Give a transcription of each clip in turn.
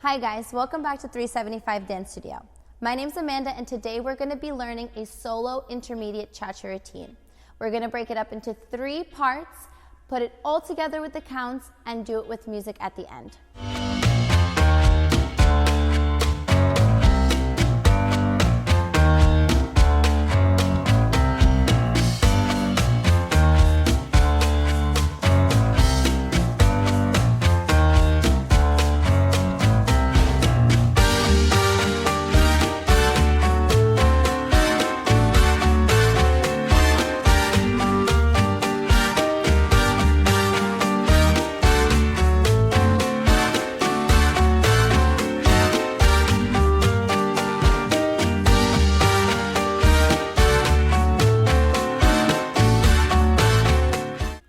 Hi guys, welcome back to 375 Dance Studio. My name's Amanda and today we're going to be learning a solo intermediate cha-cha routine. We're going to break it up into 3 parts, put it all together with the counts, and do it with music at the end.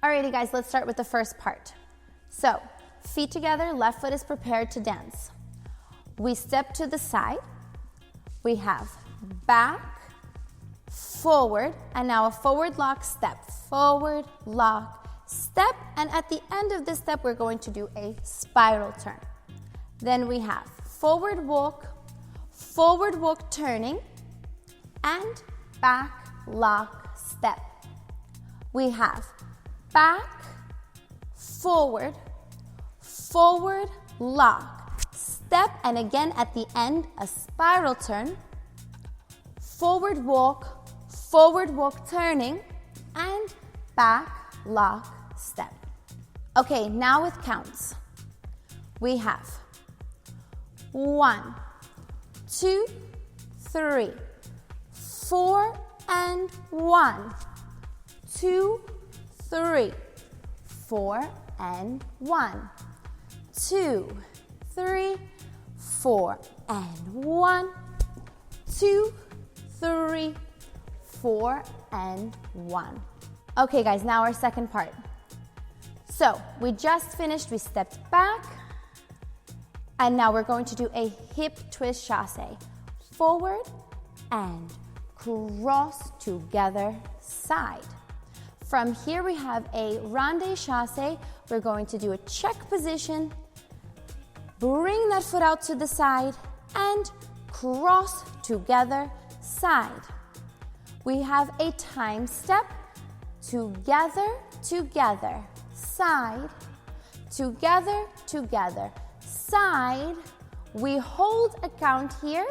Alrighty guys, let's start with the first part. So, feet together, left foot is prepared to dance. We step to the side, we have back, forward, and now a forward lock step. Forward, lock, step, and at the end of this step, we're going to do a spiral turn. Then we have forward walk turning, and back, lock, step. We have back, forward, lock, step, and again at the end, a spiral turn, forward walk, turning, and back, lock, step. Okay, now with counts. We have 1, 2, 3, 4, and 1, 2, 3, 4, and 1, 2, 3, 4, and 1, 2, 3, 4, and 1. Okay guys, now our second part. So we just finished, we stepped back, and now we're going to do a hip twist chasse. Forward and cross together side. From here we have a rondé chasse. We're going to do a check position, bring that foot out to the side, and cross together side. We have a time step, together, side, together, side. We hold a count here,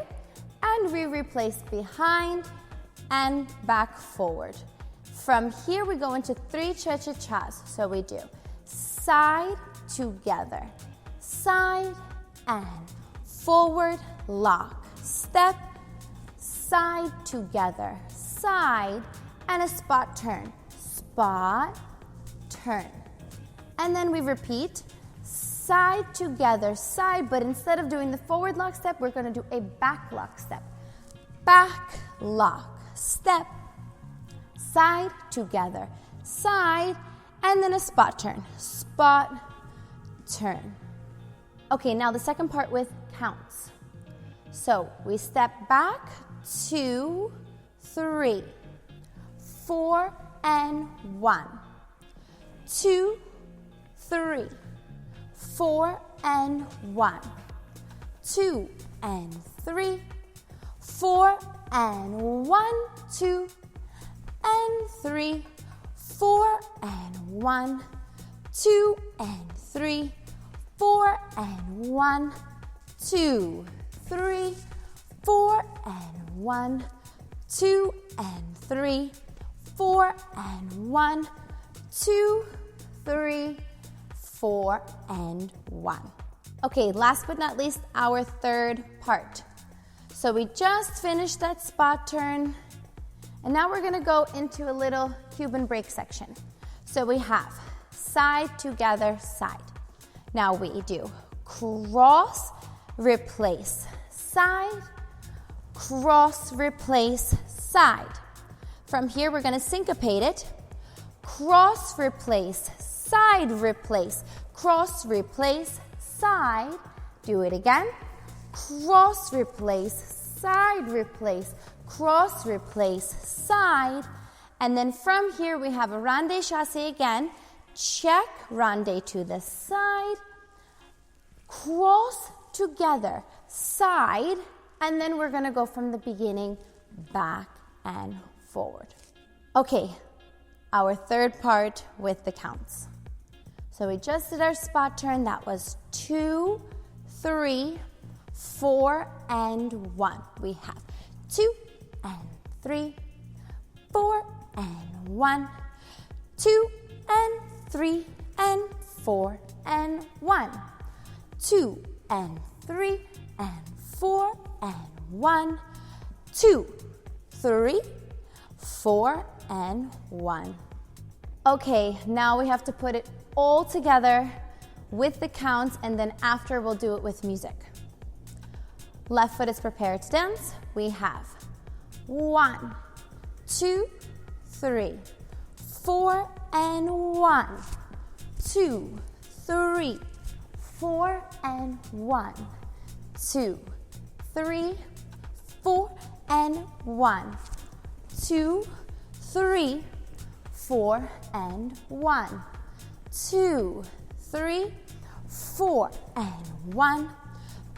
and we replace behind and back forward. From here, we go into 3 cha-cha-chas. So we do side, together, side, and forward, lock, step, side, together, side, and a spot, turn, and then we repeat side, together, side, but instead of doing the forward lock step, we're going to do a back lock step. Back, lock, step, side, together, side, and then a spot, turn. Okay, now the second part with counts. So we step back, 2, 3, 4, and 1, 2, 3, 4, and 1, 2, and 3, 4, and 1, 2, and 3, 4, and 1, 2, and 3, 4, and 1, 2, 3, 4, and 1, 2, and 3, 4, and 1, 2, 3, 4, and 1. Okay, last but not least, our third part. So we just finished that spot turn, and now we're gonna go into a little Cuban break section. So we have side, together, side. Now we do cross, replace, side, cross, replace, side. From here, we're gonna syncopate it. Cross, replace, side, replace, cross, replace, side. Do it again. Cross, replace, side, replace, cross, replace, side. And then from here, we have a rondé chasse again. Check, rondé to the side, cross together, side, and then we're gonna go from the beginning, back and forward. Okay, our third part with the counts. So we just did our spot turn. That was 2, 3, 4, and 1. We have 2 and 3, 4 and 1, 2 and 3 and 4 and 1, 2 and 3 and 4 and 1, 2, 3, 4 and 1. Okay, now we have to put it all together with the counts, and then after we'll do it with music. Left foot is prepared to dance. We have 1, 2, 3, 4 and 1, 2, 3, 4 and 1, 2, 3, 4 and 1, 2, 3, 4 and 1, 2, 3, 4 and 1,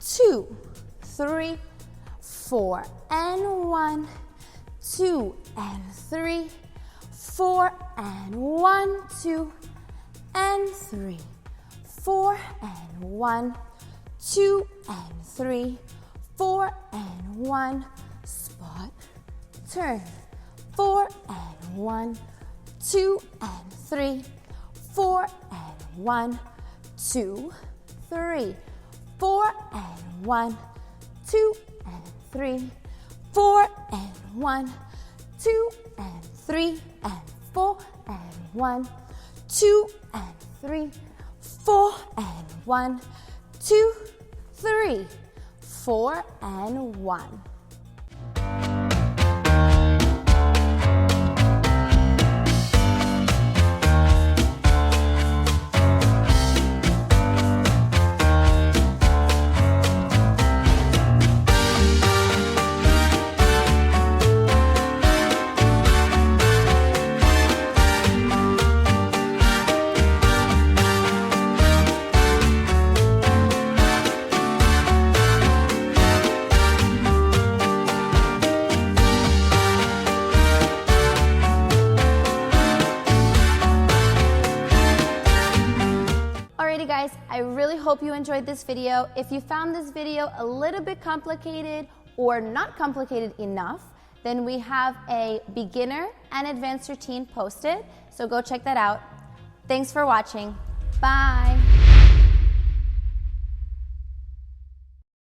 2, 3, 4 and 1, 2 and 3, 4 and 1, 2 and 3, 4 and 1, 2 and 3, 4 and 1, spot, turn, 4 and 1, 2 and 3, 4 and 1, 2, 3, 4 and 1, 2 and 3, 4 and 1, 2 and 3 and 4 and 1, 2 and 3, 4 and 1, 2, 3, 4 and 1. Guys, I really hope you enjoyed this video. If you found this video a little bit complicated or not complicated enough, then we have a beginner and advanced routine posted, so go check that out. Thanks for watching. Bye.